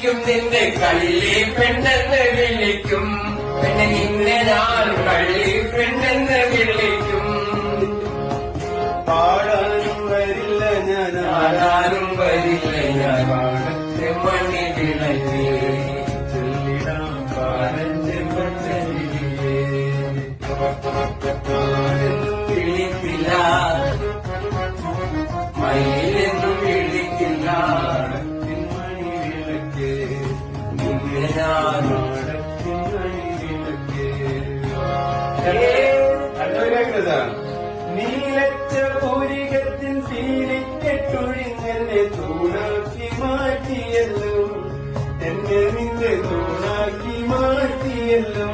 വിളിക്കും നിന്നെ കള്ളി പെണ്ണെന്ന് വിളിക്കും. പിന്നെ നിന്നെ ഞാൻ കള്ളി പെണ്ണെന്ന് വിളിക്കും. പാടാനും വരില്ല ഞാൻ, ആരാനും വരില്ല ഞാൻ. പാടത്തെ മണി വിളക്കി ചൊല്ലിടാം പാടത്തെ പച്ചരിയിലേ. വിളിക്കില്ല മയിലെന്നും വിളിക്കില്ല മണി വിളക്ക് നിന്നെ ഞാൻ നീലച്ച പൂരികത്തിൻ തീലിക്കെട്ടൊഴിഞ്ഞെന്നെ തൂണാക്കി മാറ്റിയല്ലോ, എന്നെ നിന്റെ തൂണാക്കി മാറ്റിയല്ലോ.